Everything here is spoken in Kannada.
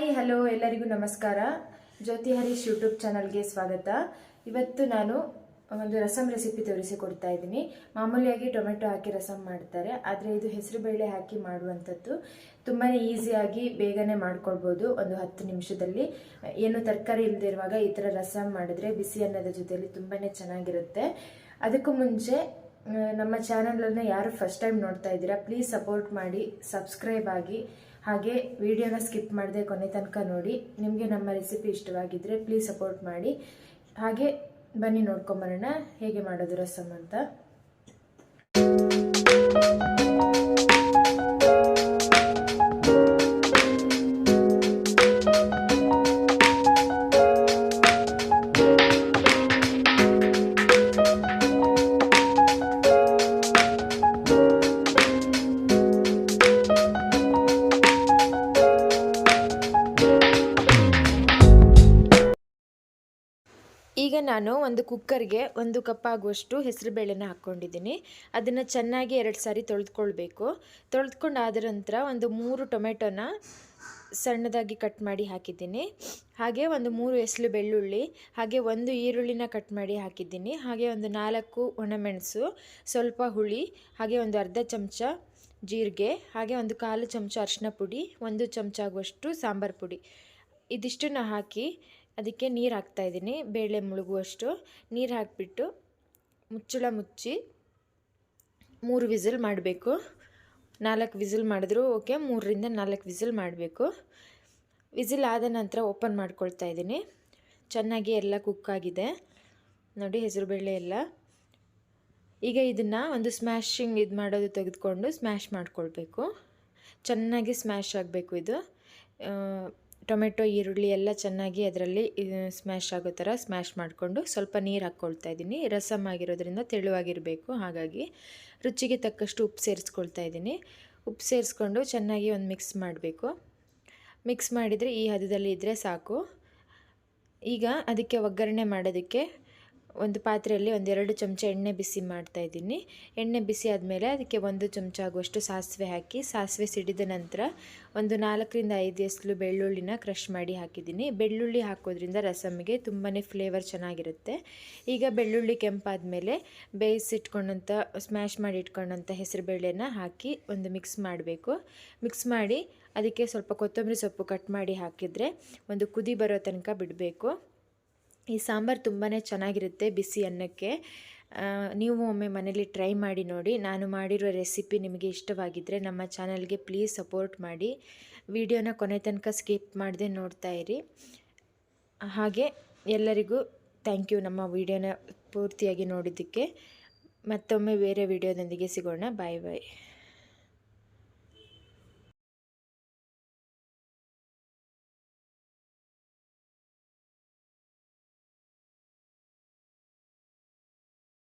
ಹಾಯ್ ಹಲೋ ಎಲ್ಲರಿಗೂ ನಮಸ್ಕಾರ. ಜ್ಯೋತಿ ಹರೀಶ್ ಯೂಟ್ಯೂಬ್ ಚಾನಲ್ಗೆ ಸ್ವಾಗತ. ಇವತ್ತು ನಾನು ಒಂದು ರಸಂ ರೆಸಿಪಿ ತೋರಿಸಿಕೊಡ್ತಾ ಇದ್ದೀನಿ. ಮಾಮೂಲಿಯಾಗಿ ಟೊಮೆಟೊ ಹಾಕಿ ರಸಂ ಮಾಡ್ತಾರೆ, ಆದರೆ ಇದು ಹೆಸರುಬೇಳೆ ಹಾಕಿ ಮಾಡುವಂಥದ್ದು. ತುಂಬಾ ಈಸಿಯಾಗಿ ಬೇಗನೆ ಮಾಡ್ಕೊಳ್ಬೋದು. ಒಂದು 10 ನಿಮಿಷದಲ್ಲಿ ಏನು ತರಕಾರಿ ಇಲ್ಲದಿರುವಾಗ ಈ ಥರ ರಸಂ ಮಾಡಿದ್ರೆ ಬಿಸಿ ಅನ್ನದ ಜೊತೆಯಲ್ಲಿ ತುಂಬಾ ಚೆನ್ನಾಗಿರುತ್ತೆ. ಅದಕ್ಕೂ ಮುಂಚೆ ನಮ್ಮ ಚಾನಲನ್ನು ಯಾರು ಫಸ್ಟ್ ಟೈಮ್ ನೋಡ್ತಾ ಇದ್ದೀರಾ ಪ್ಲೀಸ್ ಸಪೋರ್ಟ್ ಮಾಡಿ, ಸಬ್ಸ್ಕ್ರೈಬ್ ಆಗಿ, ಹಾಗೆ ವಿಡಿಯೋನ ಸ್ಕಿಪ್ ಮಾಡದೆ ಕೊನೆ ತನಕ ನೋಡಿ. ನಿಮಗೆ ನಮ್ಮ ರೆಸಿಪಿ ಇಷ್ಟವಾಗಿದ್ದರೆ ಪ್ಲೀಸ್ ಸಪೋರ್ಟ್ ಮಾಡಿ. ಹಾಗೆ ಬನ್ನಿ ನೋಡ್ಕೊಂಬರೋಣ ಹೇಗೆ ಮಾಡೋದು ರಸಂ ಅಂತ. ಈಗ ನಾನು ಒಂದು ಕುಕ್ಕರ್ಗೆ 1 ಕಪ್ ಆಗುವಷ್ಟು ಹೆಸರುಬೇಳೆನ ಹಾಕ್ಕೊಂಡಿದ್ದೀನಿ. ಅದನ್ನು ಚೆನ್ನಾಗಿ 2 ಸಾರಿ ತೊಳೆದುಕೊಳ್ಬೇಕು. ತೊಳೆದುಕೊಂಡಾದ ನಂತರ ಒಂದು 3 ಟೊಮೆಟೊನ ಸಣ್ಣದಾಗಿ ಕಟ್ ಮಾಡಿ ಹಾಕಿದ್ದೀನಿ. ಹಾಗೆ ಒಂದು 3 ಎಸಳು ಬೆಳ್ಳುಳ್ಳಿ, ಹಾಗೆ 1 ಈರುಳ್ಳಿನ ಕಟ್ ಮಾಡಿ ಹಾಕಿದ್ದೀನಿ. ಹಾಗೆ ಒಂದು 4 ಒಣಮೆಣಸು, ಸ್ವಲ್ಪ ಹುಳಿ, ಹಾಗೆ ಒಂದು ಅರ್ಧ ಚಮಚ ಜೀರಿಗೆ, ಹಾಗೆ ಒಂದು 1/4 ಚಮಚ ಅರಿಶಿನ ಪುಡಿ, 1 ಚಮಚ ಆಗುವಷ್ಟು ಸಾಂಬಾರು ಪುಡಿ. ಇದಿಷ್ಟನ್ನು ಹಾಕಿ ಅದಕ್ಕೆ ನೀರು ಹಾಕ್ತಾಯಿದ್ದೀನಿ. ಬೇಳೆ ಮುಳುಗುವಷ್ಟು ನೀರು ಹಾಕಿಬಿಟ್ಟು ಮುಚ್ಚಳ ಮುಚ್ಚಿ 3 ವಿಸಿಲ್ ಮಾಡಬೇಕು. 4 ವಿಸಿಲ್ ಮಾಡಿದ್ರು ಓಕೆ, 3ರಿಂದ 4 ವಿಸಿಲ್ ಮಾಡಬೇಕು. ವಿಸಿಲ್ ಆದ ನಂತರ ಓಪನ್ ಮಾಡ್ಕೊಳ್ತಾ ಇದ್ದೀನಿ. ಚೆನ್ನಾಗಿ ಎಲ್ಲ ಕುಕ್ಕಾಗಿದೆ ನೋಡಿ, ಹೆಸರುಬೇಳೆ ಎಲ್ಲ. ಈಗ ಇದನ್ನು ಒಂದು ಸ್ಮ್ಯಾಶಿಂಗ್ ಮಾಡೋದು ತೆಗೆದುಕೊಂಡು ಸ್ಮ್ಯಾಶ್ ಮಾಡ್ಕೊಳ್ಬೇಕು. ಚೆನ್ನಾಗಿ ಸ್ಮ್ಯಾಶ್ ಆಗಬೇಕು. ಇದು ಟೊಮೆಟೊ ಈರುಳ್ಳಿ ಎಲ್ಲ ಚೆನ್ನಾಗಿ ಅದರಲ್ಲಿ ಸ್ಮ್ಯಾಶ್ ಆಗೋ ಥರ ಸ್ಮ್ಯಾಶ್ ಮಾಡಿಕೊಂಡು ಸ್ವಲ್ಪ ನೀರು ಹಾಕ್ಕೊಳ್ತಾ ಇದ್ದೀನಿ. ರಸಮ್ ಆಗಿರೋದ್ರಿಂದ ತೆಳುವಾಗಿರಬೇಕು, ಹಾಗಾಗಿ ರುಚಿಗೆ ತಕ್ಕಷ್ಟು ಉಪ್ಪು ಸೇರಿಸ್ಕೊಳ್ತಾ ಇದ್ದೀನಿ. ಉಪ್ಪು ಸೇರಿಸ್ಕೊಂಡು ಚೆನ್ನಾಗಿ ಒಂದು ಮಿಕ್ಸ್ ಮಾಡಬೇಕು. ಮಿಕ್ಸ್ ಮಾಡಿದರೆ ಈ ಹದದಲ್ಲಿ ಇದ್ದರೆ ಸಾಕು. ಈಗ ಅದಕ್ಕೆ ಒಗ್ಗರಣೆ ಮಾಡೋದಕ್ಕೆ ಒಂದು ಪಾತ್ರೆಯಲ್ಲಿ 1-2 ಚಮಚ ಎಣ್ಣೆ ಬಿಸಿ ಮಾಡ್ತಾಯಿದ್ದೀನಿ. ಎಣ್ಣೆ ಬಿಸಿ ಆದಮೇಲೆ ಅದಕ್ಕೆ 1 ಚಮಚ ಆಗುವಷ್ಟು ಸಾಸಿವೆ ಹಾಕಿ, ಸಾಸಿವೆ ಸಿಡಿದ ನಂತರ ಒಂದು 4ರಿಂದ 5 ಎಸಳು ಬೆಳ್ಳುಳ್ಳಿನ ಕ್ರಷ್ ಮಾಡಿ ಹಾಕಿದ್ದೀನಿ. ಬೆಳ್ಳುಳ್ಳಿ ಹಾಕೋದ್ರಿಂದ ರಸಮ್ಗೆ ತುಂಬಾ ಫ್ಲೇವರ್ ಚೆನ್ನಾಗಿರುತ್ತೆ. ಈಗ ಬೆಳ್ಳುಳ್ಳಿ ಕೆಂಪಾದ ಮೇಲೆ ಬೇಯಿಸಿಟ್ಕೊಂಡಂಥ ಸ್ಮ್ಯಾಶ್ ಮಾಡಿ ಇಟ್ಕೊಂಡಂಥ ಹೆಸರುಬೇಳೆನ ಹಾಕಿ ಒಂದು ಮಿಕ್ಸ್ ಮಾಡಬೇಕು. ಮಿಕ್ಸ್ ಮಾಡಿ ಅದಕ್ಕೆ ಸ್ವಲ್ಪ ಕೊತ್ತಂಬರಿ ಸೊಪ್ಪು ಕಟ್ ಮಾಡಿ ಹಾಕಿದರೆ ಒಂದು ಕುದಿ ಬರೋ ತನಕ ಬಿಡಬೇಕು. ಈ ಸಾಂಬಾರು ತುಂಬಾ ಚೆನ್ನಾಗಿರುತ್ತೆ ಬಿಸಿ ಅನ್ನಕ್ಕೆ. ನೀವು ಒಮ್ಮೆ ಮನೇಲಿ ಟ್ರೈ ಮಾಡಿ ನೋಡಿ. ನಾನು ಮಾಡಿರೋ ರೆಸಿಪಿ ನಿಮಗೆ ಇಷ್ಟವಾಗಿದ್ದರೆ ನಮ್ಮ ಚಾನಲ್ಗೆ ಪ್ಲೀಸ್ ಸಪೋರ್ಟ್ ಮಾಡಿ. ವಿಡಿಯೋನ ಕೊನೆ ತನಕ ಸ್ಕಿಪ್ ಮಾಡದೆ ನೋಡ್ತಾ ಇರಿ. ಹಾಗೆ ಎಲ್ಲರಿಗೂ ಥ್ಯಾಂಕ್ ಯು ನಮ್ಮ ವಿಡಿಯೋನ ಪೂರ್ತಿಯಾಗಿ ನೋಡಿದ್ದಕ್ಕೆ. ಮತ್ತೊಮ್ಮೆ ಬೇರೆ ವಿಡಿಯೋದೊಂದಿಗೆ ಸಿಗೋಣ. ಬಾಯ್ ಬಾಯ್.